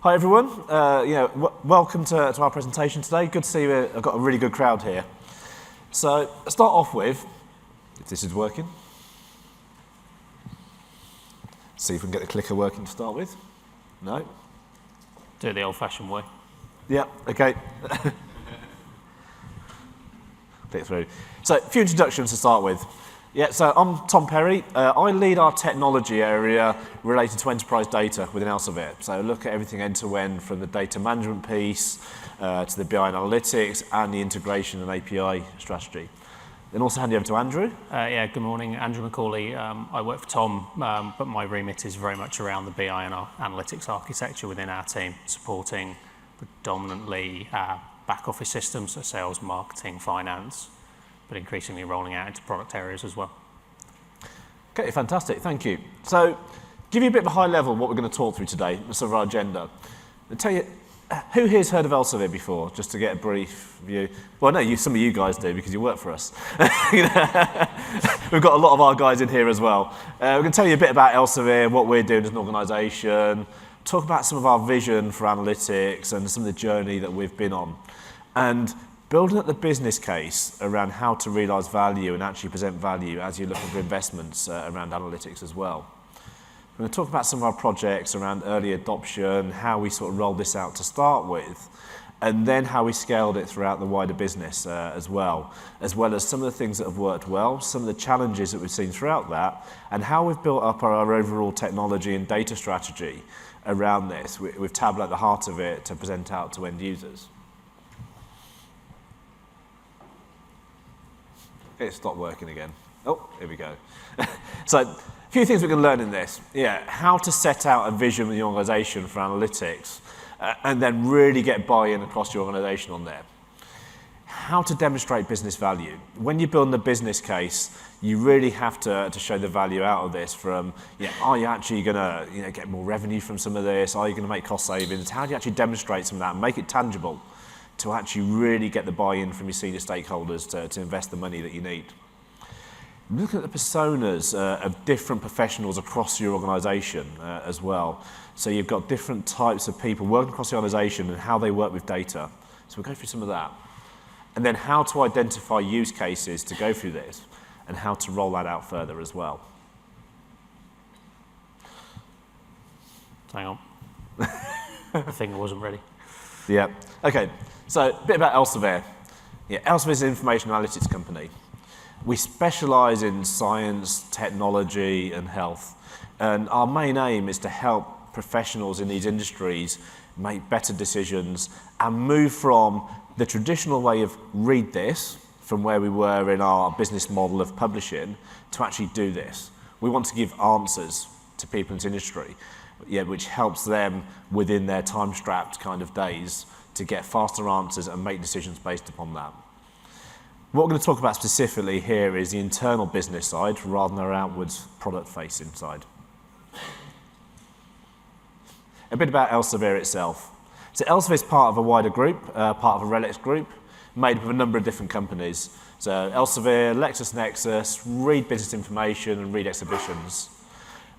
Hi everyone, welcome to our presentation today. Good to see you. I've got a really good crowd here. So, to start off with, if this is working, see if we can get the clicker working to start with. No? Do it the old-fashioned way. Yeah, okay. Click through. So, a few introductions to start with. Yeah, so I'm Tom Perry. I lead our technology area related to enterprise data within Elsevier. So look at everything end-to-end from the data management piece to the BI analytics and the integration and API strategy. Then also hand you over to Andrew. Good morning. Andrew McCauley. I work for Tom, but my remit is very much around the BI and our analytics architecture within our team, supporting predominantly back office systems, so sales, marketing, finance, but increasingly rolling out into product areas as well. Okay, fantastic, thank you. So, give you a bit of a high level of what we're going to talk through today, sort of our agenda. I'll tell you, who here's heard of Elsevier before, just to get a brief view? Well, no, some of you guys do because you work for us. We've got a lot of our guys in here as well. We're going to tell you a bit about Elsevier, what we're doing as an organisation, talk about some of our vision for analytics and some of the journey that we've been on. And building up the business case around how to realise value and actually present value as you're looking for investments around analytics as well. We're going to talk about some of our projects around early adoption, how we sort of rolled this out to start with, and then how we scaled it throughout the wider business as well as some of the things that have worked well, some of the challenges that we've seen throughout that, and how we've built up our overall technology and data strategy around this, with Tableau at the heart of it to present out to end users. It stopped working again. Oh, here we go. So, a few things we can learn in this. Yeah, how to set out a vision with the organisation for analytics, and then really get buy-in across your organisation on there. How to demonstrate business value. When you're building a business case, you really have to show the value out of this from, are you actually going to get more revenue from some of this? Are you going to make cost savings? How do you actually demonstrate some of that and make it tangible to actually really get the buy-in from your senior stakeholders to invest the money that you need? Look at the personas of different professionals across your organisation as well. So you've got different types of people working across the organisation and how they work with data. So we'll go through some of that. And then how to identify use cases to go through this and how to roll that out further as well. Hang on. I think I wasn't ready. Yeah. Okay. So, a bit about Elsevier. Yeah, Elsevier is an information analytics company. We specialise in science, technology and health. And our main aim is to help professionals in these industries make better decisions and move from the traditional way of read this, from where we were in our business model of publishing, to actually do this. We want to give answers to people in this industry, which helps them within their time-strapped kind of days to get faster answers and make decisions based upon that. What we're going to talk about specifically here is the internal business side rather than our outwards product-facing side. A bit about Elsevier itself. So Elsevier is part of a wider group, part of a RELX group, made up of a number of different companies. So Elsevier, LexisNexis, Read Business Information and Read Exhibitions.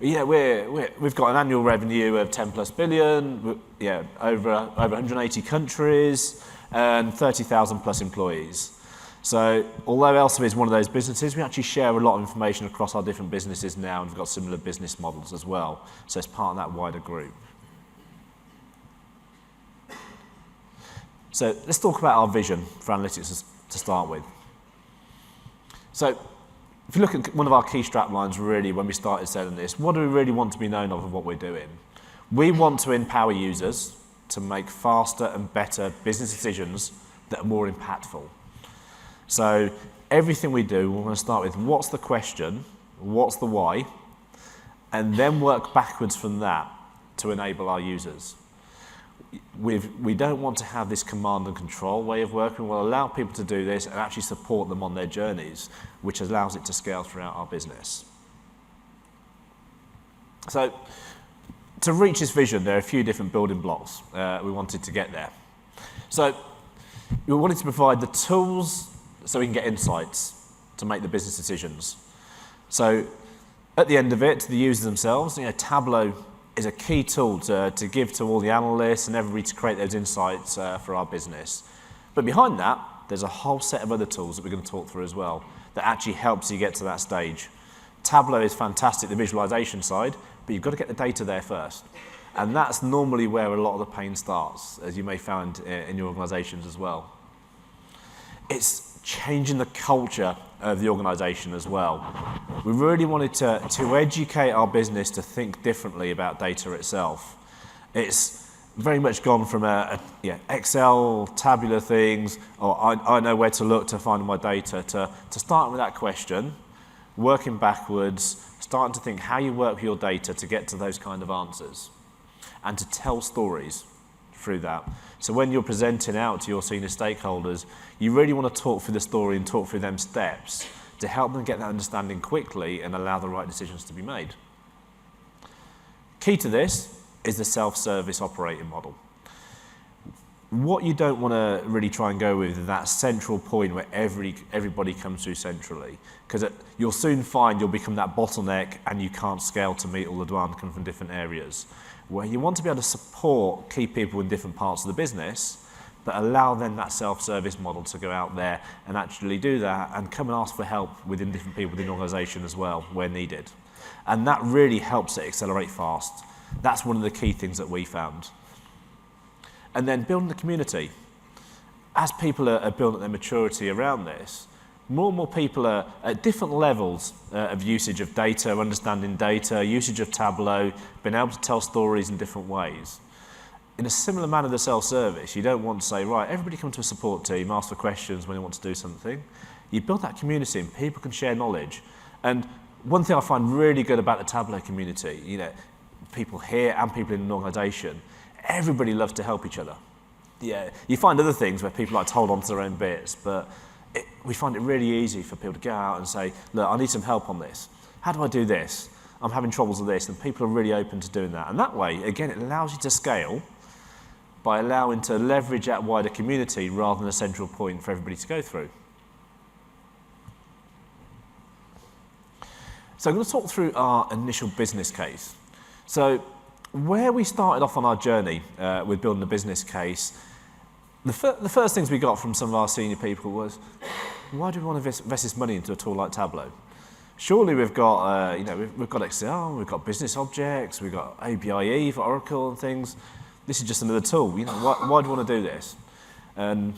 Yeah, we've got an annual revenue of 10 plus billion, over 180 countries and 30,000 plus employees. So although Elsevier is one of those businesses, we actually share a lot of information across our different businesses now and we've got similar business models as well. So it's part of that wider group. So let's talk about our vision for analytics to start with. So if you look at one of our key strap lines really when we started selling this, what do we really want to be known of what we're doing? We want to empower users to make faster and better business decisions that are more impactful. So everything we do, we're going to start with what's the question, what's the why, and then work backwards from that to enable our users. We don't want to have this command and control way of working. We'll allow people to do this and actually support them on their journeys, which allows it to scale throughout our business. So, to reach this vision, there are a few different building blocks we wanted to get there. So, we wanted to provide the tools so we can get insights to make the business decisions. So, at the end of it, to the users themselves, Tableau is a key tool to give to all the analysts and everybody to create those insights for our business. But behind that, there's a whole set of other tools that we're going to talk through as well that actually helps you get to that stage. Tableau is fantastic, the visualization side, but you've got to get the data there first. And that's normally where a lot of the pain starts, as you may find in your organizations as well. It's changing the culture of the organization as well. We really wanted to educate our business to think differently about data itself. It's very much gone from Excel, tabular things, or I know where to look to find my data, to starting with that question, working backwards, starting to think how you work with your data to get to those kind of answers, and to tell stories through that. So when you're presenting out to your senior stakeholders, you really want to talk through the story and talk through them steps to help them get that understanding quickly and allow the right decisions to be made. Key to this is the self-service operating model. What you don't want to really try and go with is that central point where everybody comes through centrally, because you'll soon find you'll become that bottleneck and you can't scale to meet all the demand coming from different areas. Where you want to be able to support key people in different parts of the business, but allow them that self-service model to go out there and actually do that and come and ask for help within different people within the organisation as well, where needed. And that really helps it accelerate fast. That's one of the key things that we found. And then building the community. As people are building their maturity around this, more and more people are at different levels of usage of data, understanding data, usage of Tableau, being able to tell stories in different ways. In a similar manner to self-service, you don't want to say, right, everybody come to a support team, ask for questions when you want to do something. You build that community and people can share knowledge. And one thing I find really good about the Tableau community, people here and people in an organisation, everybody loves to help each other. Yeah, you find other things where people like to hold on to their own bits, but we find it really easy for people to go out and say, look, I need some help on this. How do I do this? I'm having troubles with this, and people are really open to doing that. And that way, again, it allows you to scale by allowing to leverage that wider community rather than a central point for everybody to go through. So I'm going to talk through our initial business case. So where we started off on our journey with building a business case, the first things we got from some of our senior people was, why do we want to invest this money into a tool like Tableau? Surely we've got, we've got Excel, we've got business objects, we've got APIE for Oracle and things. This is just another tool. Why do we want to do this? And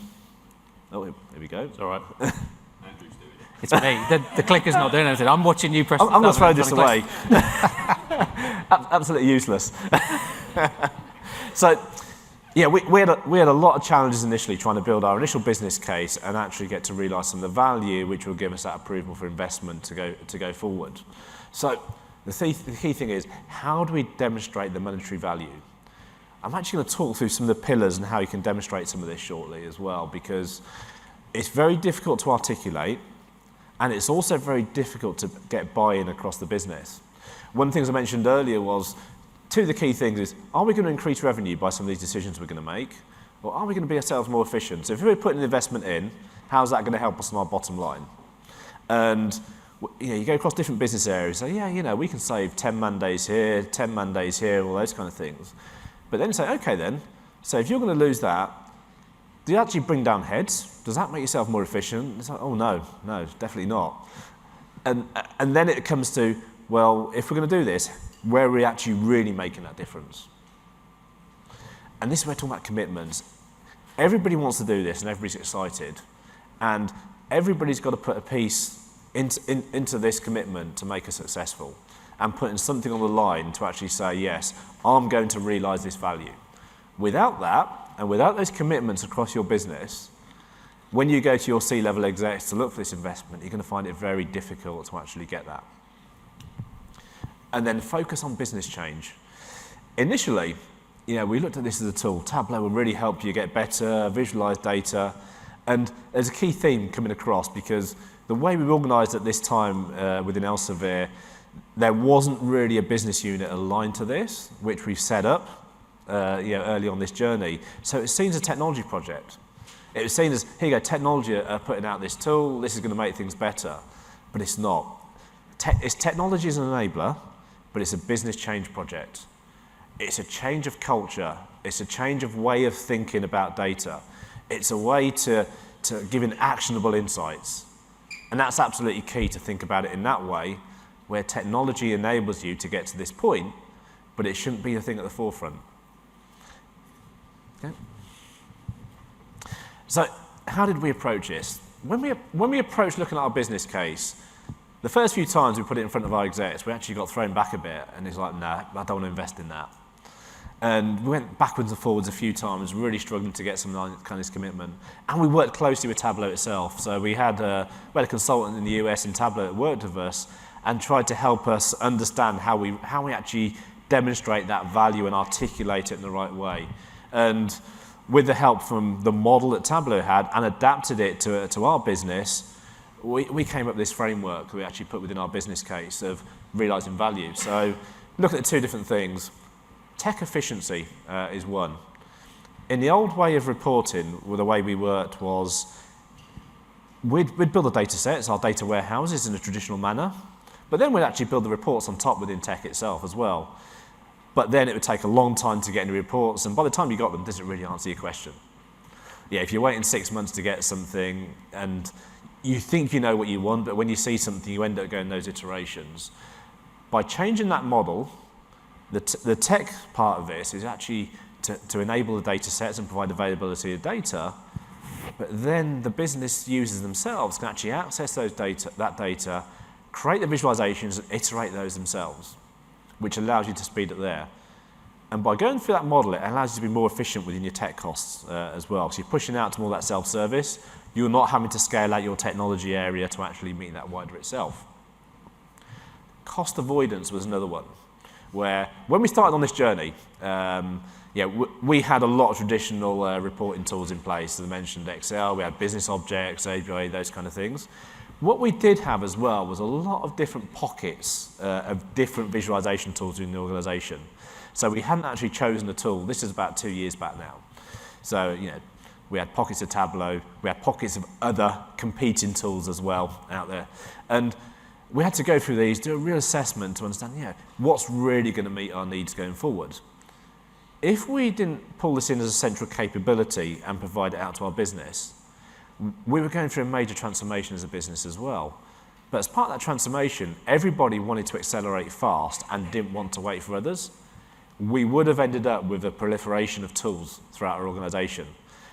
here we go. It's all right. Andrew's doing it. It's me. The clicker's not doing anything. I'm watching you press. I'm going to throw this away. Absolutely useless. So, yeah, we had a lot of challenges initially trying to build our initial business case and actually get to realise some of the value which will give us that approval for investment to go forward. So the key thing is, how do we demonstrate the monetary value? I'm actually going to talk through some of the pillars and how you can demonstrate some of this shortly as well, because it's very difficult to articulate and it's also very difficult to get buy-in across the business. One of the things I mentioned earlier was, two of the key things is, are we going to increase revenue by some of these decisions we're going to make? Or are we going to be ourselves more efficient? So if we're putting an investment in, how's that going to help us on our bottom line? And you go across different business areas, so we can save 10 man days here, 10 man days here, all those kind of things. But then say, okay then, so if you're going to lose that, do you actually bring down heads? Does that make yourself more efficient? It's like, oh no, definitely not. And then it comes to, well, if we're going to do this, where are we actually really making that difference? And this is where we're talking about commitments. Everybody wants to do this and everybody's excited. And everybody's got to put a piece into this commitment to make us successful and putting something on the line to actually say, yes, I'm going to realise this value. Without that, and without those commitments across your business, when you go to your C-level execs to look for this investment, you're going to find it very difficult to actually get that. And then focus on business change. Initially, we looked at this as a tool. Tableau will really help you get better, visualise data, and there's a key theme coming across because the way we organised at this time within Elsevier, there wasn't really a business unit aligned to this, which we've set up early on this journey. So it's seen as a technology project. It was seen as, here you go, technology are putting out this tool, this is going to make things better. But it's not. Technology is an enabler, but it's a business change project. It's a change of culture. It's a change of way of thinking about data. It's a way to give in actionable insights. And that's absolutely key to think about it in that way, where technology enables you to get to this point, but it shouldn't be the thing at the forefront. Okay. So how did we approach this? When we approached looking at our business case, the first few times we put it in front of our execs, we actually got thrown back a bit, and it's like, nah, I don't want to invest in that. And we went backwards and forwards a few times, really struggling to get some kind of commitment. And we worked closely with Tableau itself. So we had a consultant in the US in Tableau that worked with us and tried to help us understand how we actually demonstrate that value and articulate it in the right way. And with the help from the model that Tableau had and adapted it to our business, we came up with this framework we actually put within our business case of realizing value. So look at the two different things. Tech efficiency is one. In the old way of reporting, the way we worked was we'd build the data sets, our data warehouses in a traditional manner, but then we'd actually build the reports on top within tech itself as well. But then it would take a long time to get any reports, and by the time you got them, it doesn't really answer your question. Yeah, if you're waiting 6 months to get something and you think you know what you want, but when you see something, you end up going those iterations. By changing that model, the tech part of this is actually to enable the data sets and provide availability of data, but then the business users themselves can actually access that data, create the visualizations and iterate those themselves, which allows you to speed it there. And by going through that model, it allows you to be more efficient within your tech costs as well. So you're pushing out to more of that self-service. You're not having to scale out your technology area to actually meet that wider itself. Cost avoidance was another one, where when we started on this journey, we had a lot of traditional reporting tools in place. As I mentioned, Excel, we had business objects, API, those kind of things. What we did have as well was a lot of different pockets of different visualization tools in the organization. So we hadn't actually chosen a tool. This is about 2 years back now. So, we had pockets of Tableau, we had pockets of other competing tools as well out there. And we had to go through these, do a real assessment to understand, what's really going to meet our needs going forward. If we didn't pull this in as a central capability and provide it out to our business, we were going through a major transformation as a business as well. But as part of that transformation, everybody wanted to accelerate fast and didn't want to wait for others. We would have ended up with a proliferation of tools throughout our organization.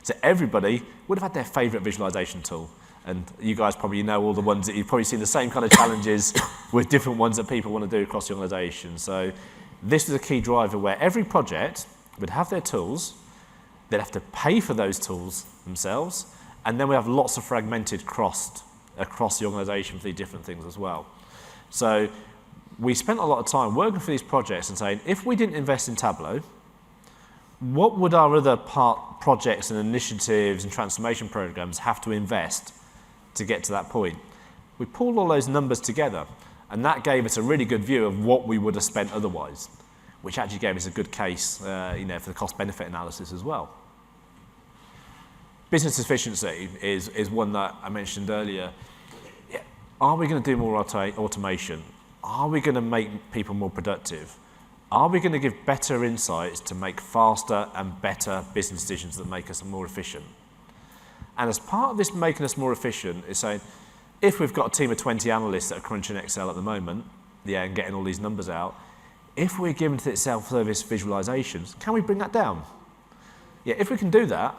So everybody would have had their favorite visualization tool. And you guys probably know all the ones that you've probably seen the same kind of challenges with different ones that people want to do across the organization. So this was a key driver where every project would have their tools, they'd have to pay for those tools themselves, and then we have lots of fragmented cost across the organization for these different things as well. So we spent a lot of time working for these projects and saying, if we didn't invest in Tableau, what would our other projects and initiatives and transformation programs have to invest to get to that point? We pulled all those numbers together, and that gave us a really good view of what we would have spent otherwise, which actually gave us a good case for the cost-benefit analysis as well. Business efficiency is one that I mentioned earlier. Are we going to do more automation? Are we going to make people more productive? Are we going to give better insights to make faster and better business decisions that make us more efficient? And as part of this making us more efficient is saying, if we've got a team of 20 analysts that are crunching Excel at the moment, and getting all these numbers out, if we're given to self-service visualizations, can we bring that down? If we can do that,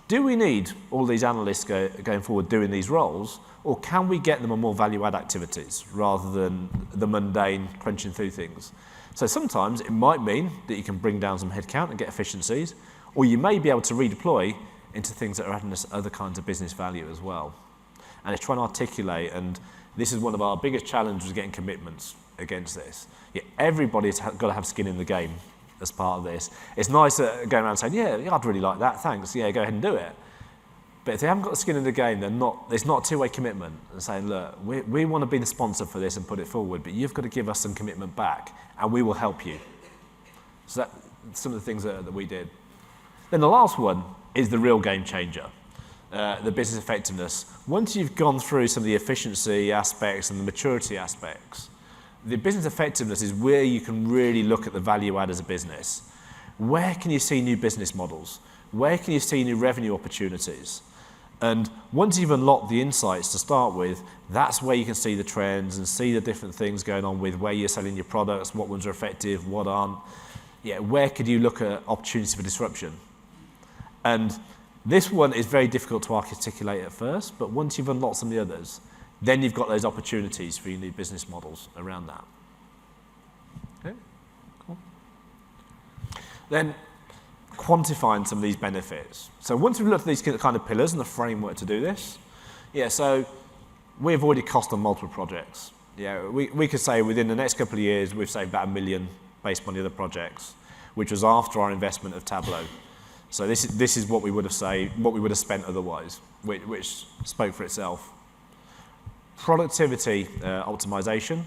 do we need all these analysts going forward doing these roles, or can we get them on more value-add activities rather than the mundane crunching through things? So sometimes it might mean that you can bring down some headcount and get efficiencies, or you may be able to redeploy into things that are adding us other kinds of business value as well. And it's trying to articulate, and this is one of our biggest challenges, getting commitments against this. Everybody's got to have skin in the game as part of this. It's nice going around saying, I'd really like that, thanks, go ahead and do it. But if they haven't got skin in the game, it's not a two-way commitment. And saying, look, we want to be the sponsor for this and put it forward, but you've got to give us some commitment back, and we will help you. So that's some of the things that we did. Then the last one is the real game changer, the business effectiveness. Once you've gone through some of the efficiency aspects and the maturity aspects, the business effectiveness is where you can really look at the value add as a business. where can you see new business models? Where can you see new revenue opportunities? And once you've unlocked the insights to start with, that's where you can see the trends and see the different things going on with where you're selling your products, what ones are effective, what aren't. Yeah, where could you look at opportunities for disruption? And this one is very difficult to articulate at first, but once you've unlocked some of the others, then you've got those opportunities for your new business models around that. Okay, cool. Then quantifying some of these benefits. So once we've looked at these kind of pillars and the framework to do this, yeah, so we avoided cost on multiple projects. Yeah, we could say within the next couple of years, we've saved about $1 million based on the other projects, which was after our investment of Tableau. So this is what we would have saved, what we would have spent otherwise, which spoke for itself. Productivity optimization,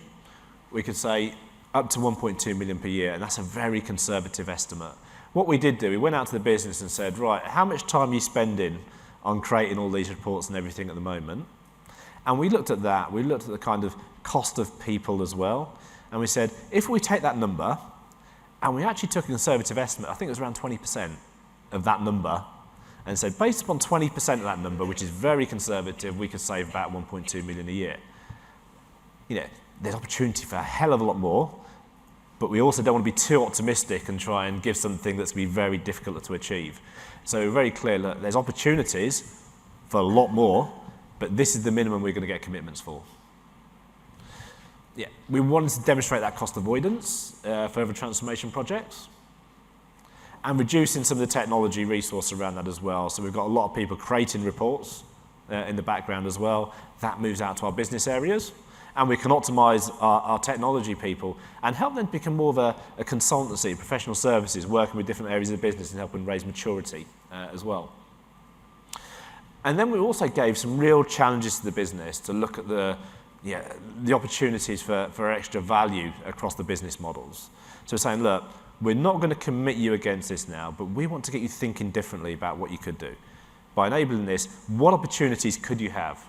we could say up to 1.2 million per year, and that's a very conservative estimate. What we did do, we went out to the business and said, right, how much time are you spending on creating all these reports and everything at the moment? And we looked at that, we looked at the kind of cost of people as well, and we said, if we take that number, and we actually took a conservative estimate, I think it was around 20% of that number, and said, based upon 20% of that number, which is very conservative, we could save about 1.2 million a year. You know, there's opportunity for a hell of a lot more, but we also don't want to be too optimistic and try and give something that's going to be very difficult to achieve. So we're very clear, look, there's opportunities for a lot more, but this is the minimum we're going to get commitments for. Yeah, we wanted to demonstrate that cost avoidance for other transformation projects, and reducing some of the technology resource around that as well. So we've got a lot of people creating reports in the background as well. That moves out to our business areas. And we can optimize our technology people and help them become more of a consultancy, professional services, working with different areas of the business and helping raise maturity as well. And then we also gave some real challenges to the business to look at the opportunities for extra value across the business models. So we're saying, look, we're not going to commit you against this now, but we want to get you thinking differently about what you could do. By enabling this, what opportunities could you have?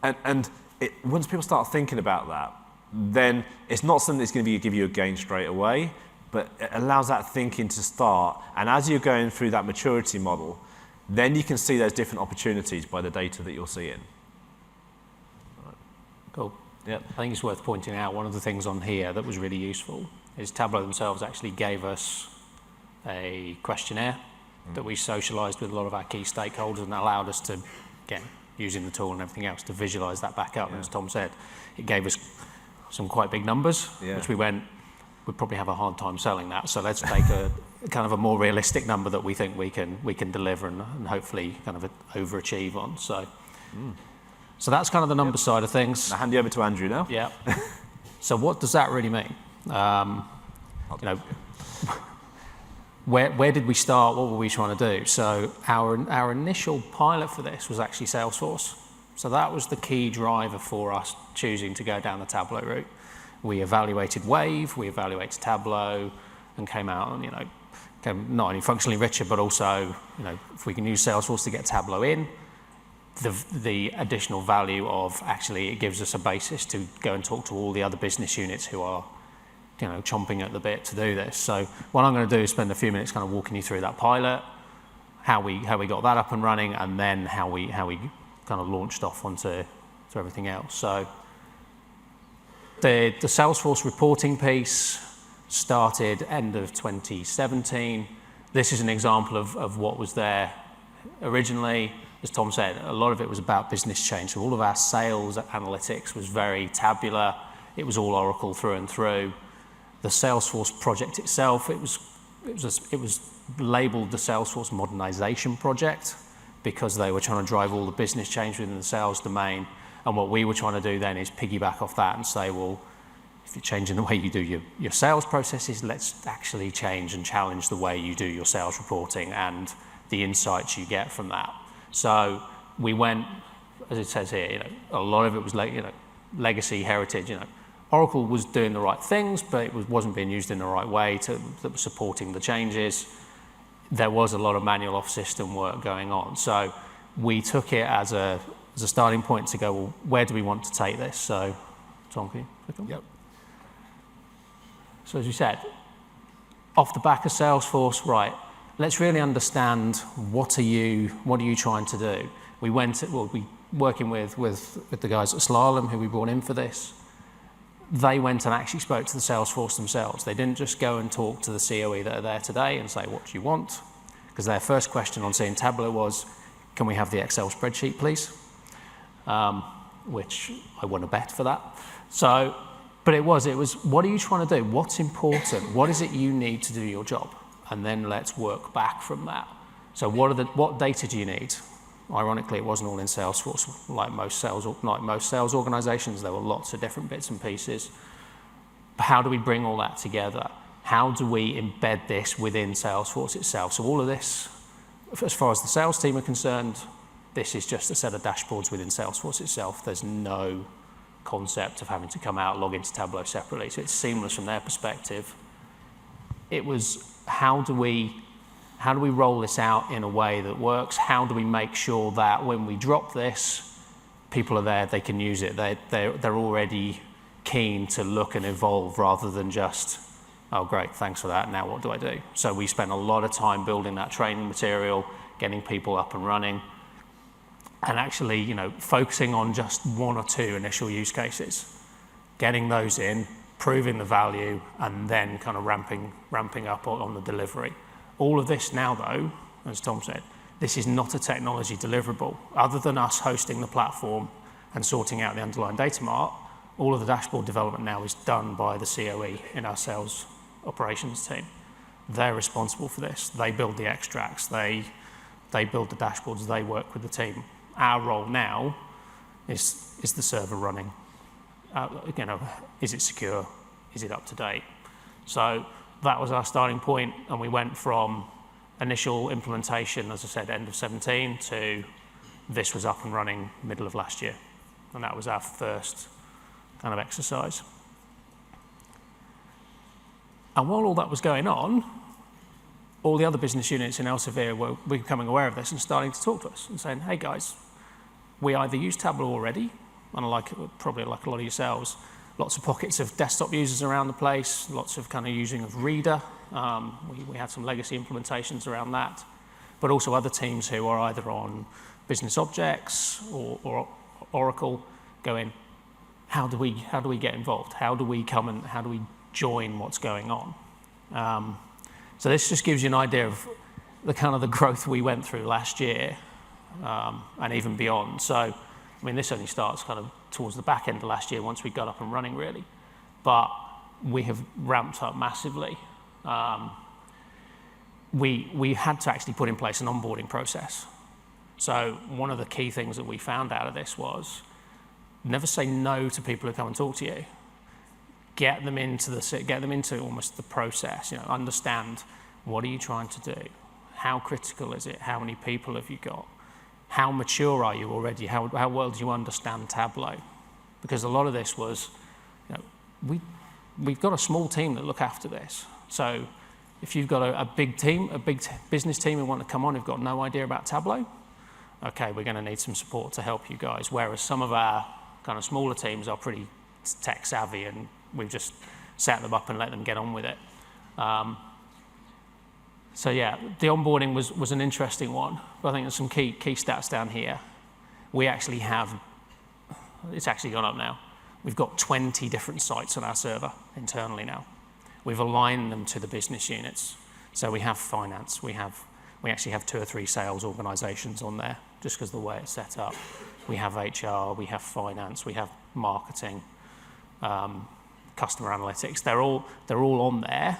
And once people start thinking about that, then it's not something that's going to give you a gain straight away, but it allows that thinking to start. And as you're going through that maturity model, then you can see those different opportunities by the data that you're seeing. Cool. Yeah, I think it's worth pointing out one of the things on here that was really useful is Tableau themselves actually gave us a questionnaire that we socialized with a lot of our key stakeholders and allowed us to, again, using the tool and everything else, to visualize that back up. And as Tom said, it gave us some quite big numbers, which we'd probably have a hard time selling that. So let's take a kind of a more realistic number that we think we can deliver and hopefully kind of overachieve on. So that's kind of the number side of things. I'll hand you over to Andrew now. Yeah. So what does that really mean? You know, where did we start? What were we trying to do? So our initial pilot for this was actually Salesforce. So that was the key driver for us choosing to go down the Tableau route. We evaluated Wave, we evaluated Tableau, and came out and, came not only functionally richer, but also, if we can use Salesforce to get Tableau in, the additional value of actually it gives us a basis to go and talk to all the other business units who are chomping at the bit to do this. So what I'm going to do is spend a few minutes kind of walking you through that pilot, how we got that up and running, and then how we kind of launched off onto everything else. So the Salesforce reporting piece started end of 2017. This is an example of what was there originally. As Tom said, a lot of it was about business change. So all of our sales analytics was very tabular. It was all Oracle through and through. The Salesforce project itself, it was labeled the Salesforce modernization project because they were trying to drive all the business change within the sales domain. And what we were trying to do then is piggyback off that and say, well, if you're changing the way you do your sales processes, let's actually change and challenge the way you do your sales reporting and the insights you get from that. So we went, as it says here, a lot of it was legacy, heritage. Oracle was doing the right things, but it wasn't being used in the right way that was supporting the changes. There was a lot of manual off-system work going on. So we took it as a starting point to go, well, where do we want to take this? So, Tom, can you click on? Yep. So as you said, off the back of Salesforce, right, let's really understand what are you trying to do? We working with the guys at Slalom who we brought in for this. They went and actually spoke to the Salesforce themselves. They didn't just go and talk to the COE that are there today and say, what do you want? Because their first question on seeing Tableau was, can we have the Excel spreadsheet, please? Which I won a bet for that. So, but it was, what are you trying to do? What's important? What is it you need to do your job? And then let's work back from that. So what data do you need? Ironically, it wasn't all in Salesforce. Like most sales organizations, there were lots of different bits and pieces. But how do we bring all that together? How do we embed this within Salesforce itself? So all of this, as far as the sales team are concerned, this is just a set of dashboards within Salesforce itself. There's no concept of having to come out, log into Tableau separately. So it's seamless from their perspective. It was, how do we roll this out in a way that works? How do we make sure that when we drop this, people are there, they can use it, they're already keen to look and evolve rather than just, oh great, thanks for that, now what do I do? So we spent a lot of time building that training material, getting people up and running, and actually, focusing on just one or two initial use cases, getting those in, proving the value, and then kind of ramping up on the delivery. All of this now, though, as Tom said, this is not a technology deliverable. Other than us hosting the platform and sorting out the underlying data mart, all of the dashboard development now is done by the COE in our sales operations team. They're responsible for this. They build the extracts. They build the dashboards. They work with the team. Our role now is the server running? Is it secure? Is it up to date? So that was our starting point, and we went from initial implementation, as I said, end of 17, to this was up and running middle of last year. And that was our first kind of exercise. And while all that was going on, all the other business units in Elsevier were becoming aware of this and starting to talk to us and saying, hey guys, we either use Tableau already, and probably like a lot of yourselves, lots of pockets of desktop users around the place, lots of kind of using of Reader. We had some legacy implementations around that, but also other teams who are either on business objects or Oracle going, how do we get involved? How do we come and how do we join what's going on? So this just gives you an idea of the kind of the growth we went through last year and even beyond. So, I mean, this only starts kind of towards the back end of last year once we got up and running, really. But we have ramped up massively. We had to actually put in place an onboarding process. So one of the key things that we found out of this was never say no to people who come and talk to you. Get them into almost the process. Understand, what are you trying to do? How critical is it? How many people have you got? How mature are you already? How well do you understand Tableau? Because a lot of this was, we've got a small team that look after this. So if you've got a big team, a big business team who want to come on who've got no idea about Tableau, okay, we're going to need some support to help you guys. Whereas some of our kind of smaller teams are pretty tech savvy and we've just set them up and let them get on with it. So yeah, the onboarding was an interesting one, but I think there's some key stats down here. We actually have, it's actually gone up now. We've got 20 different sites on our server internally now. We've aligned them to the business units. So we have finance, we actually have 2 or 3 sales organizations on there, just because of the way it's set up. We have HR, we have finance, we have marketing, customer analytics. They're all on there.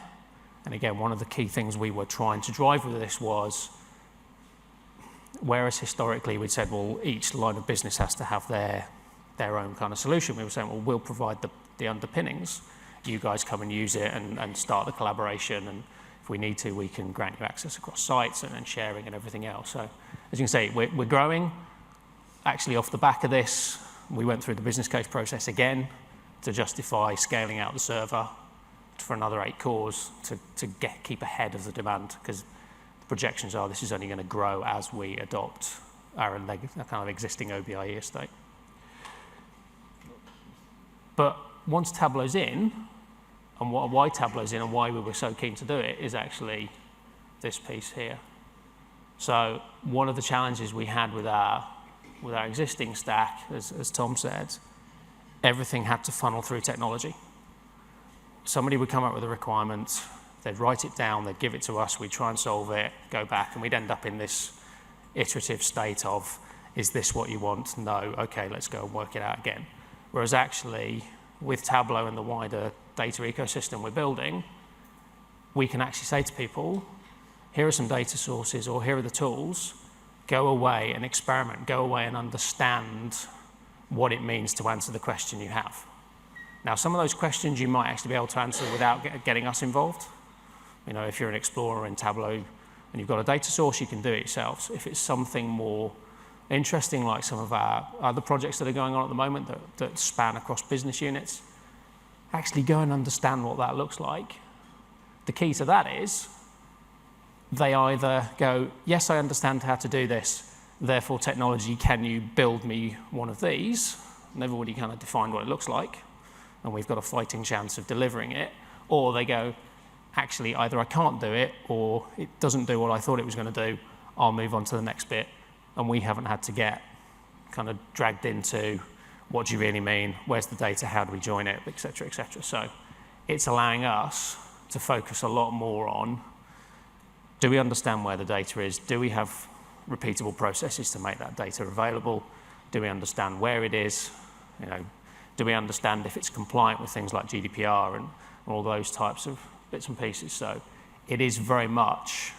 And again, one of the key things we were trying to drive with this was, whereas historically we'd said, well, each line of business has to have their own kind of solution, we were saying, well, we'll provide the underpinnings. You guys come and use it and start the collaboration, and if we need to, we can grant you access across sites and sharing and everything else. So as you can see, we're growing. Actually, off the back of this, we went through the business case process again to justify scaling out the server for another 8 cores to keep ahead of the demand, because the projections are this is only going to grow as we adopt our kind of existing OBIE estate. But once Tableau's in, And why Tableau's in and why we were so keen to do it is actually this piece here. So one of the challenges we had with our existing stack, as Tom said, everything had to funnel through technology. Somebody would come up with a requirement, they'd write it down, they'd give it to us, we'd try and solve it, go back, and we'd end up in this iterative state of, is this what you want? No, okay, let's go and work it out again. Whereas actually, with Tableau and the wider data ecosystem we're building, we can actually say to people, here are some data sources, or here are the tools, go away and experiment, go away and understand what it means to answer the question you have. Now, some of those questions you might actually be able to answer without getting us involved. You know, if you're an explorer in Tableau and you've got a data source, you can do it yourself. If it's something more interesting, like some of our other projects that are going on at the moment that span across business units, actually go and understand what that looks like. The key to that is they either go, yes, I understand how to do this, therefore technology, can you build me one of these? And they've already kind of defined what it looks like, and we've got a fighting chance of delivering it. Or they go, actually, either I can't do it, or it doesn't do what I thought it was going to do, I'll move on to the next bit. And we haven't had to get kind of dragged into what do you really mean, where's the data, how do we join it, et cetera, et cetera. So it's allowing us to focus a lot more on, do we understand where the data is? Do we have repeatable processes to make that data available? Do we understand where it is? You know, do we understand if it's compliant with things like GDPR and all those types of bits and pieces? So it is very much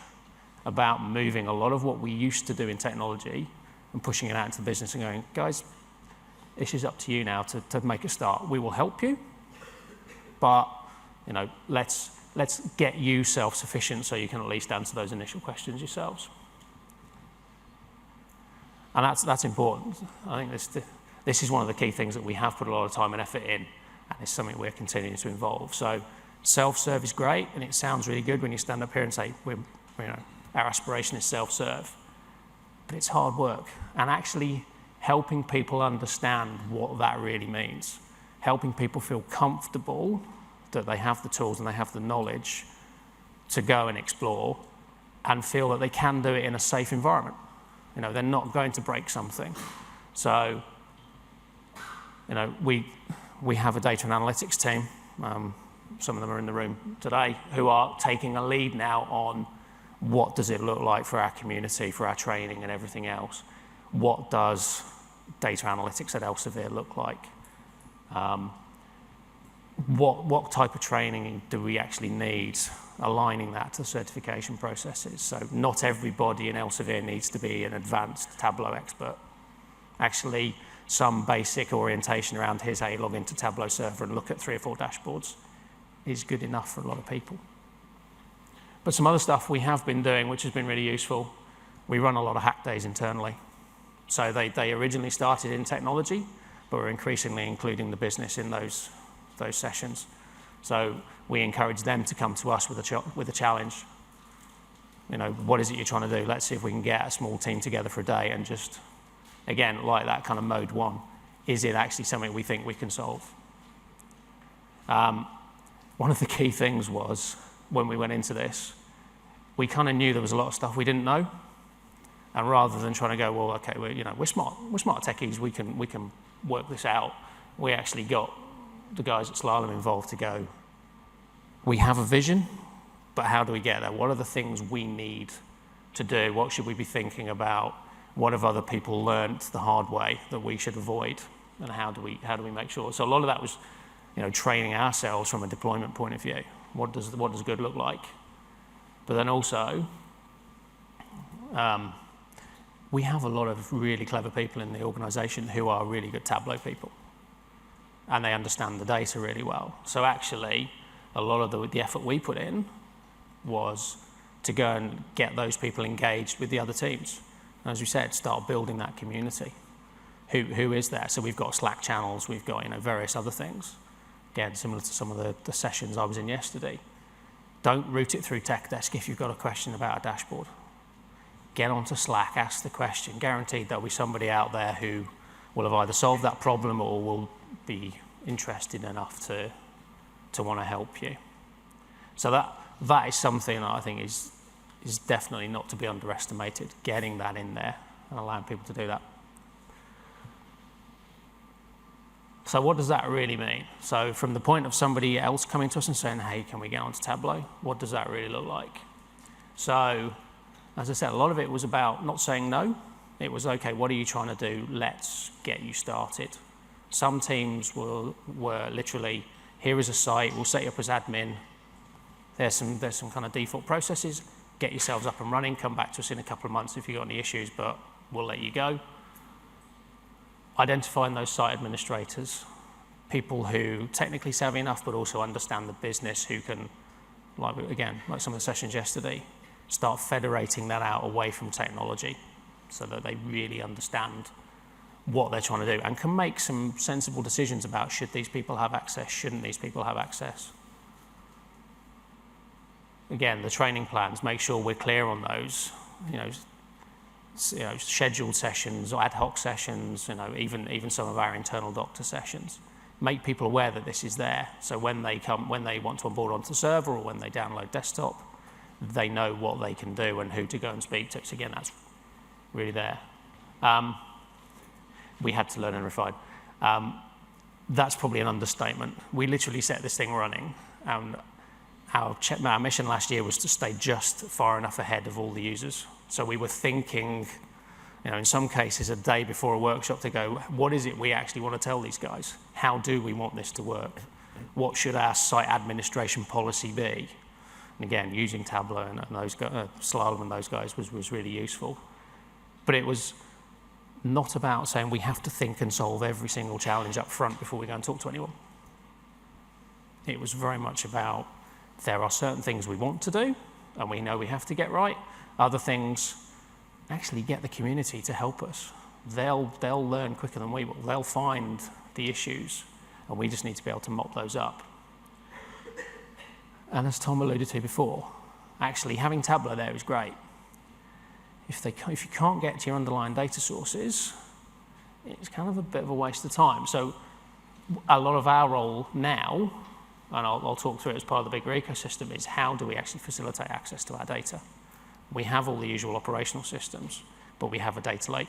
about moving a lot of what we used to do in technology and pushing it out into the business and going, guys, this is up to you now to make a start. We will help you, but you know, let's get you self-sufficient so you can at least answer those initial questions yourselves. And that's important. I think this is one of the key things that we have put a lot of time and effort in, and it's something we're continuing to involve. So self-serve is great, and it sounds really good when you stand up here and say, our aspiration is self-serve. But it's hard work. And actually helping people understand what that really means, helping people feel comfortable that they have the tools and they have the knowledge to go and explore and feel that they can do it in a safe environment. You know, they're not going to break something. So, you know, we have a data and analytics team, some of them are in the room today, who are taking a lead now on what does it look like for our community, for our training and everything else. What does data analytics at Elsevier look like? What type of training do we actually need, aligning that to certification processes? So not everybody in Elsevier needs to be an advanced Tableau expert. Actually, some basic orientation around here's how you log into Tableau server and look at 3 or 4 dashboards is good enough for a lot of people. But some other stuff we have been doing, which has been really useful, we run a lot of hack days internally. So they originally started in technology, but we're increasingly including the business in those sessions. So we encourage them to come to us with a challenge. You know, what is it you're trying to do? Let's see if we can get a small team together for a day and just, again, like that kind of mode 1. Is it actually something we think we can solve? One of the key things was, when we went into this, we kind of knew there was a lot of stuff we didn't know. And rather than trying to go, well, okay, we're smart techies, we can work this out, we actually got the guys at Slalom involved to go, we have a vision, but how do we get there? What are the things we need to do? What should we be thinking about? What have other people learned the hard way that we should avoid? And how do we make sure? So a lot of that was, training ourselves from a deployment point of view. What does good look like? But then also, we have a lot of really clever people in the organization who are really good Tableau people. And they understand the data really well. So actually, a lot of the effort we put in was to go and get those people engaged with the other teams. And as we said, start building that community. Who is there? So we've got Slack channels, we've got various other things. Again, similar to some of the sessions I was in yesterday. Don't route it through Tech Desk if you've got a question about a dashboard. Get onto Slack, ask the question. Guaranteed there'll be somebody out there who will have either solved that problem or will be interested enough to to want to help you. So that is something that I think is definitely not to be underestimated, getting that in there and allowing people to do that. So what does that really mean? So from the point of somebody else coming to us and saying, hey, can we get onto Tableau? What does that really look like? So, as I said, a lot of it was about not saying no. It was, okay, what are you trying to do? Let's get you started. Some teams were literally, here is a site, we'll set you up as admin. There's some kind of default processes. Get yourselves up and running. Come back to us in a couple of months if you've got any issues, but we'll let you go. Identifying those site administrators, people who technically savvy enough but also understand the business, who can, like some of the sessions yesterday, start federating that out away from technology so that they really understand what they're trying to do and can make some sensible decisions about should these people have access, shouldn't these people have access. Again, the training plans, make sure we're clear on those, scheduled sessions or ad hoc sessions, even some of our internal doctor sessions. Make people aware that this is there. So when they want to onboard onto the server or when they download desktop, they know what they can do and who to go and speak to. So again, that's really there. We had to learn and refine. That's probably an understatement. We literally set this thing running, and our mission last year was to stay just far enough ahead of all the users. So we were thinking, in some cases, a day before a workshop to go, what is it we actually want to tell these guys? How do we want this to work? What should our site administration policy be? And again, using Tableau and those guys, Slalom and those guys was really useful. But it was not about saying we have to think and solve every single challenge up front before we go and talk to anyone. It was very much about there are certain things we want to do and we know we have to get right. Other things, actually get the community to help us. They'll learn quicker than we will. They'll find the issues and we just need to be able to mop those up. And as Tom alluded to before, actually having Tableau there is great. If you can't get to your underlying data sources, it's kind of a bit of a waste of time. So a lot of our role now, and I'll talk through it as part of the bigger ecosystem, is how do we actually facilitate access to our data? We have all the usual operational systems, but we have a data lake.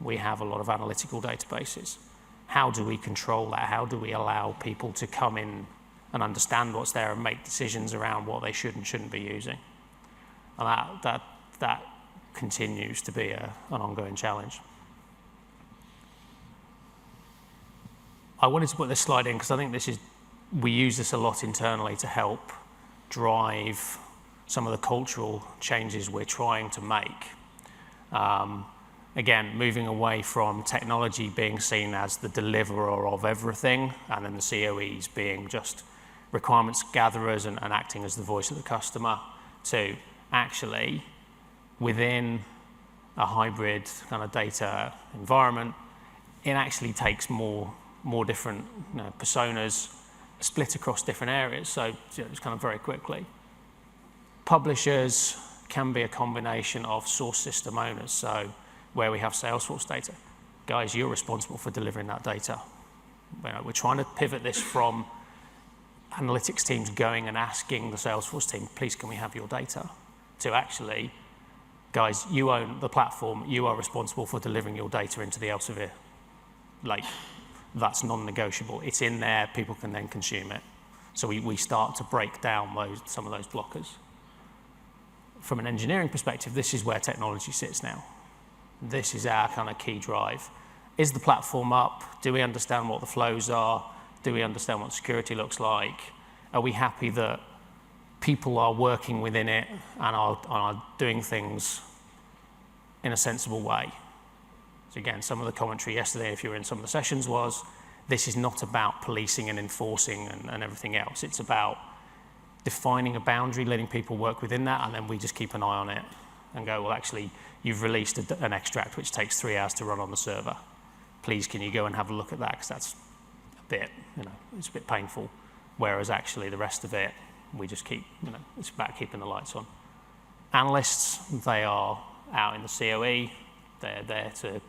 We have a lot of analytical databases. How do we control that? How do we allow people to come in and understand what's there and make decisions around what they should and shouldn't be using? And that continues to be an ongoing challenge. I wanted to put this slide in because I think we use this a lot internally to help drive some of the cultural changes we're trying to make. Again, moving away from technology being seen as the deliverer of everything, and then the COEs being just requirements gatherers and acting as the voice of the customer, to actually, within a hybrid kind of data environment, it actually takes more different personas split across different areas. So it's kind of very quickly. Publishers can be a combination of source system owners. So where we have Salesforce data, guys, you're responsible for delivering that data. We're trying to pivot this from analytics teams going and asking the Salesforce team, please can we have your data, to actually, guys, you own the platform, you are responsible for delivering your data into the Elsevier lake. That's non-negotiable. It's in there, people can then consume it. So we start to break down some of those blockers. From an engineering perspective, this is where technology sits now. This is our kind of key drive. Is the platform up? Do we understand what the flows are? Do we understand what security looks like? Are we happy that people are working within it and are doing things in a sensible way? So again, some of the commentary yesterday, if you were in some of the sessions, was this is not about policing and enforcing and everything else. It's about defining a boundary, letting people work within that, and then we just keep an eye on it and go, well, actually, you've released an extract which takes 3 hours to run on the server. Please, can you go and have a look at that? Because that's a bit, it's a bit painful. Whereas actually the rest of it, we just keep, it's about keeping the lights on. Analysts, they are out in the COE. They're there to,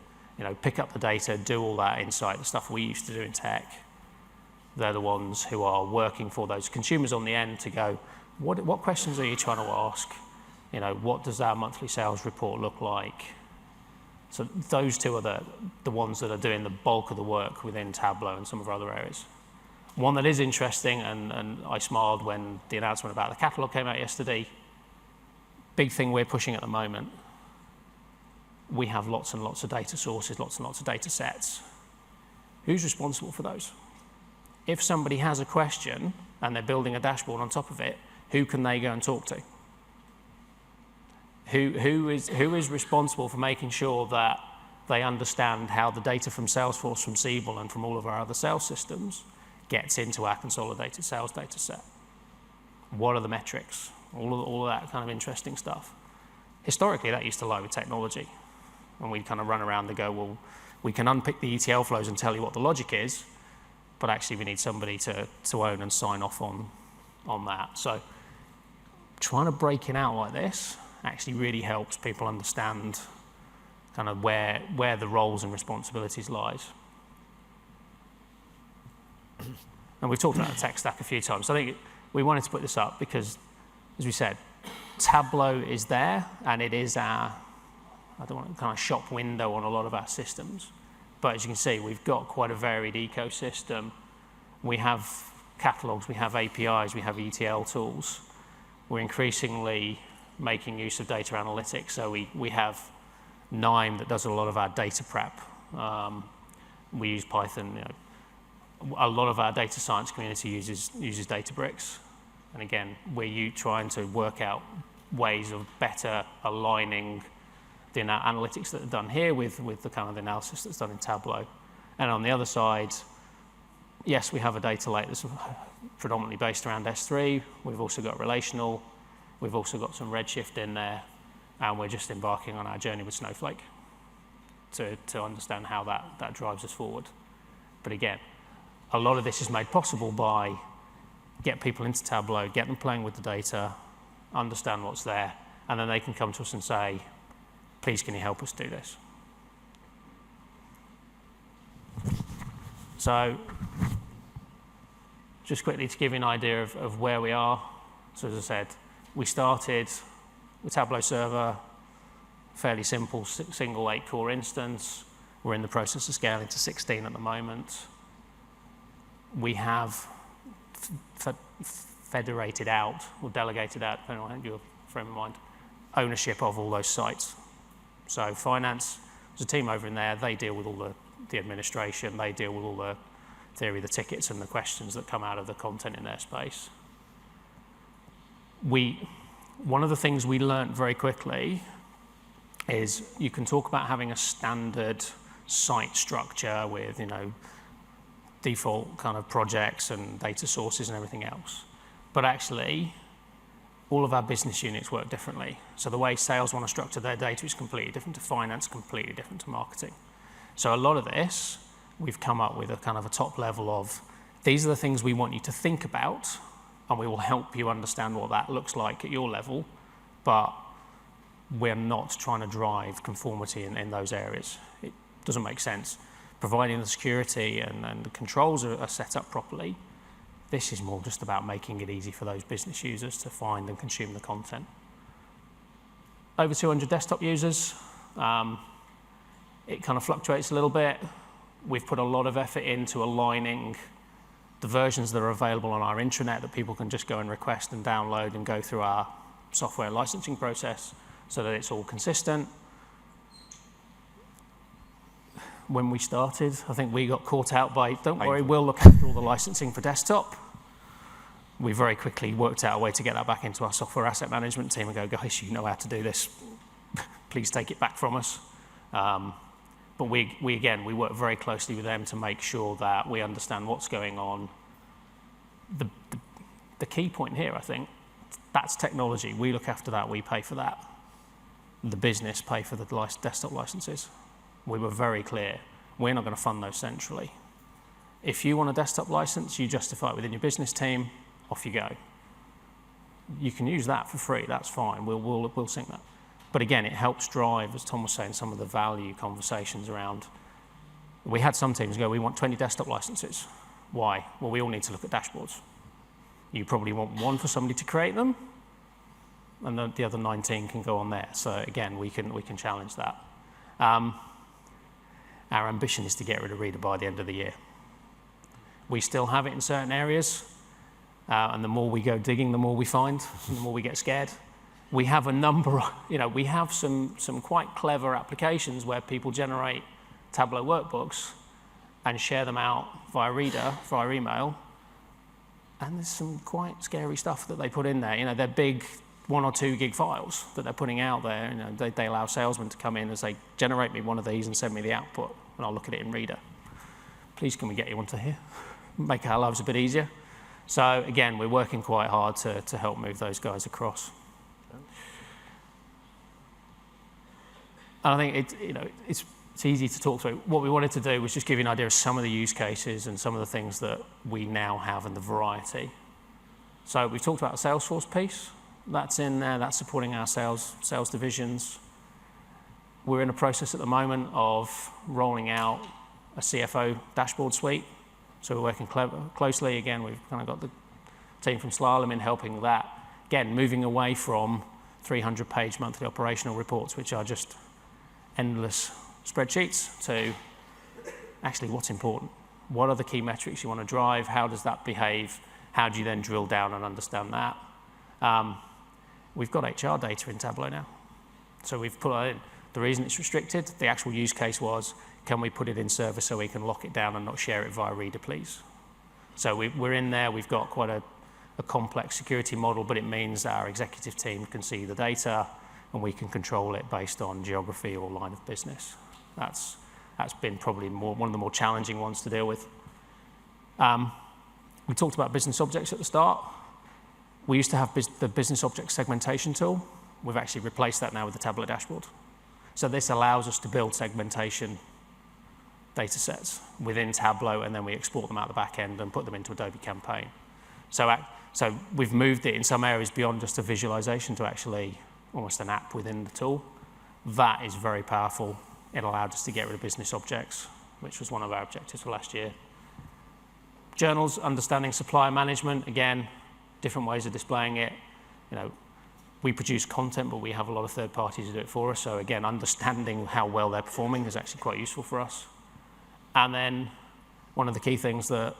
pick up the data, do all that insight, the stuff we used to do in tech. They're the ones who are working for those consumers on the end to go, what questions are you trying to ask? What does our monthly sales report look like? So those two are the ones that are doing the bulk of the work within Tableau and some of our other areas. One that is interesting, and I smiled when the announcement about the catalog came out yesterday, big thing we're pushing at the moment, we have lots and lots of data sources, lots and lots of data sets. Who's responsible for those? If somebody has a question and they're building a dashboard on top of it, who can they go and talk to? Who is responsible for making sure that they understand how the data from Salesforce, from Siebel, and from all of our other sales systems gets into our consolidated sales data set? What are the metrics? All of that kind of interesting stuff. Historically, that used to lie with technology. And we'd kind of run around and go, well, we can unpick the ETL flows and tell you what the logic is, but actually we need somebody to own and sign off on that. So trying to break it out like this actually really helps people understand kind of where the roles and responsibilities lies. And we've talked about the tech stack a few times. So I think we wanted to put this up because, as we said, Tableau is there, and it is our, I don't want to kind of shop window on a lot of our systems. But as you can see, we've got quite a varied ecosystem. We have catalogs, we have APIs, we have ETL tools. We're increasingly making use of data analytics. So we have NIME that does a lot of our data prep. We use Python. A lot of our data science community uses Databricks. And again, we're trying to work out ways of better aligning the analytics that are done here with the kind of analysis that's done in Tableau. And on the other side, yes, we have a data lake that's predominantly based around S3. We've also got relational. We've also got some Redshift in there. And we're just embarking on our journey with Snowflake to understand how that drives us forward. But again, a lot of this is made possible by get people into Tableau, get them playing with the data, understand what's there, and then they can come to us and say, please, can you help us do this? So just quickly to give you an idea of where we are. So as I said, we started with Tableau Server, fairly simple, single 8-core instance. We're in the process of scaling to 16 at the moment. We have federated out, or delegated out, depending on your frame of mind, ownership of all those sites. So finance, there's a team over in there, they deal with all the administration, they deal with all the theory, the tickets and the questions that come out of the content in their space. One of the things we learned very quickly is you can talk about having a standard site structure with, default kind of projects and data sources and everything else. But actually, all of our business units work differently. So the way sales want to structure their data is completely different to finance, completely different to marketing. So a lot of this, we've come up with a kind of a top level of, these are the things we want you to think about, and we will help you understand what that looks like at your level, but we're not trying to drive conformity in those areas. It doesn't make sense. Providing the security and the controls are set up properly, this is more just about making it easy for those business users to find and consume the content. Over 200 desktop users. It kind of fluctuates a little bit. We've put a lot of effort into aligning the versions that are available on our intranet that people can just go and request and download and go through our software licensing process so that it's all consistent. When we started, I think we got caught out by, don't worry, we'll look after all the licensing for desktop. We very quickly worked out a way to get that back into our software asset management team and go, guys, you know how to do this. Please take it back from us. But we work very closely with them to make sure that we understand what's going on. The key point here, I think, that's technology. We look after that, we pay for that. The business pay for the desktop licenses. We were very clear, we're not going to fund those centrally. If you want a desktop license, you justify it within your business team, off you go. You can use that for free, that's fine, we'll sync that. But again, it helps drive, as Tom was saying, some of the value conversations around. We had some teams go, we want 20 desktop licenses. Why? Well, we all need to look at dashboards. You probably want one for somebody to create them, and the other 19 can go on there. So again, we can challenge that. Our ambition is to get rid of Reader by the end of the year. We still have it in certain areas, and the more we go digging, the more we find, and the more we get scared. We have a number, we have some quite clever applications where people generate Tableau workbooks and share them out via Reader, via email, and there's some quite scary stuff that they put in there. They're big 1 or 2 gig files that they're putting out there. They allow salesmen to come in and say, generate me one of these and send me the output, and I'll look at it in Reader. Please, can we get you onto here? Make our lives a bit easier. So again, we're working quite hard to help move those guys across. And I think it's easy to talk through. What we wanted to do was just give you an idea of some of the use cases and some of the things that we now have and the variety. So we've talked about the Salesforce piece. That's in there. That's supporting our sales divisions. We're in a process at the moment of rolling out a CFO dashboard suite. So we're working closely. Again, we've kind of got the team from Slalom in helping with that. Again, moving away from 300-page monthly operational reports, which are just endless spreadsheets, to actually what's important. What are the key metrics you want to drive? How does that behave? How do you then drill down and understand that? We've got HR data in Tableau now. So we've put it in. The reason it's restricted, the actual use case was, can we put it in server so we can lock it down and not share it via Reader, please? So we're in there. We've got quite a complex security model, but it means our executive team can see the data and we can control it based on geography or line of business. That's been probably one of the more challenging ones to deal with. We talked about business objects at the start. We used to have the business object segmentation tool. We've actually replaced that now with the Tableau dashboard. So this allows us to build segmentation data sets within Tableau, and then we export them out the back end and put them into Adobe Campaign. So we've moved it in some areas beyond just a visualization to actually almost an app within the tool. That is very powerful. It allowed us to get rid of business objects, which was one of our objectives for last year. Journals, understanding supplier management, again, different ways of displaying it. We produce content, but we have a lot of third parties who do it for us. So again, understanding how well they're performing is actually quite useful for us. And then one of the key things that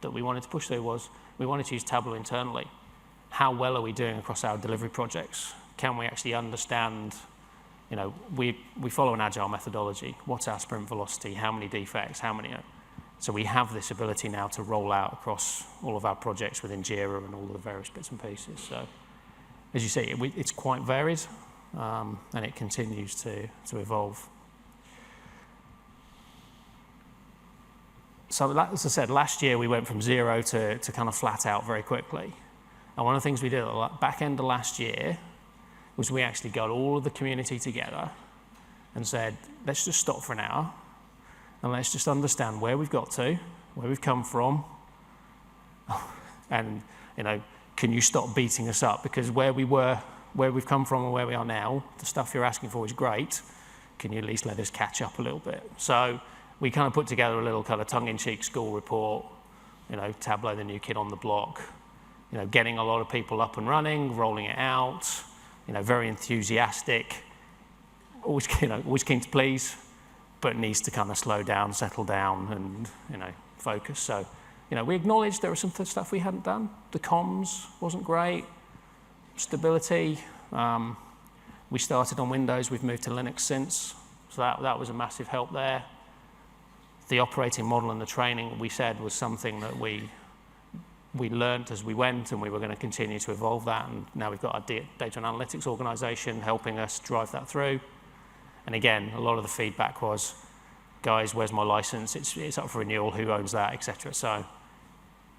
we wanted to push through was we wanted to use Tableau internally. How well are we doing across our delivery projects? Can we actually understand, we follow an agile methodology. What's our sprint velocity? How many defects? How many? So we have this ability now to roll out across all of our projects within Jira and all of the various bits and pieces. So as you see, it's quite varied, and it continues to evolve. So as I said, last year we went from 0 to kind of flat out very quickly. And one of the things we did at the back end of last year was we actually got all of the community together and said, let's just stop for an hour and let's just understand where we've got to, where we've come from, and can you stop beating us up? Because where we've come from and where we are now, the stuff you're asking for is great. Can you at least let us catch up a little bit? So we kind of put together a little kind of tongue-in-cheek school report, Tableau, the new kid on the block, getting a lot of people up and running, rolling it out, very enthusiastic, always keen to please, but needs to kind of slow down, settle down, and focus. So, we acknowledged there was some stuff we hadn't done. The comms wasn't great, stability. We started on Windows. We've moved to Linux since, so that was a massive help there. The operating model and the training we said was something that we learned as we went, and we were going to continue to evolve that. And now we've got our data and analytics organization helping us drive that through. And again, a lot of the feedback was, guys, where's my license? It's up for renewal. Who owns that, etc. So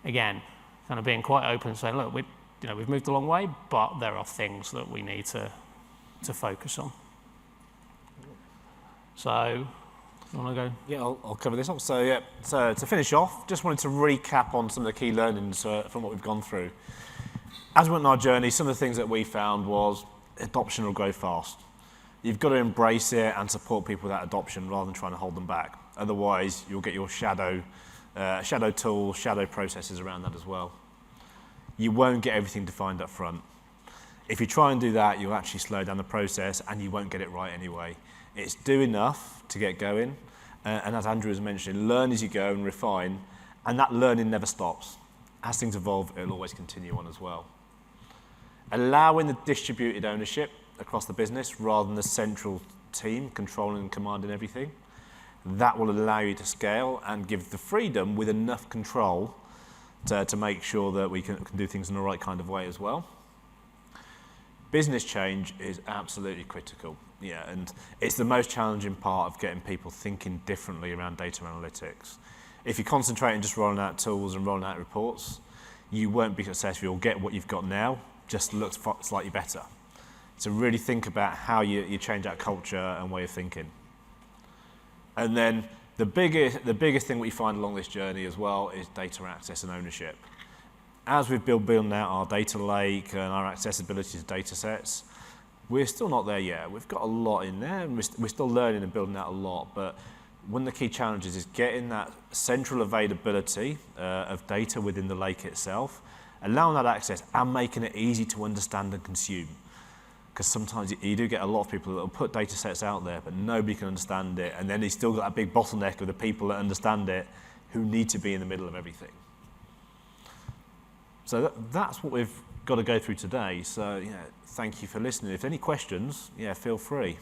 again, kind of being quite open and saying, look, we've moved a long way, but there are things that we need to focus on. So, you want to go? Yeah, I'll cover this off. So to finish off, just wanted to recap on some of the key learnings from what we've gone through. As we went on our journey, some of the things that we found was adoption will grow fast. You've got to embrace it and support people with that adoption rather than trying to hold them back. Otherwise, you'll get your shadow shadow tools, shadow processes around that as well. You won't get everything defined up front. If you try and do that, you'll actually slow down the process and you won't get it right anyway. It's do enough to get going, and as Andrew was mentioning, learn as you go and refine, and that learning never stops. As things evolve, it'll always continue on as well. Allowing the distributed ownership across the business rather than the central team controlling and commanding everything, that will allow you to scale and give the freedom with enough control to make sure that we can do things in the right kind of way as well. Business change is absolutely critical, yeah, and it's the most challenging part of getting people thinking differently around data analytics. If you concentrate on just rolling out tools and rolling out reports, you won't be successful. You'll get what you've got now, just looks slightly better. So really think about how you change that culture and way of thinking. And then the biggest thing we find along this journey as well is data access and ownership. As we've building out our data lake and our accessibility to data sets, we're still not there yet. We've got a lot in there, and we're still learning and building out a lot, but one of the key challenges is getting that central availability of data within the lake itself, allowing that access and making it easy to understand and consume. Because sometimes you do get a lot of people that will put data sets out there, but nobody can understand it, and then you've still got a big bottleneck of the people that understand it who need to be in the middle of everything. So that's what we've got to go through today. So, thank you for listening. If any questions, feel free.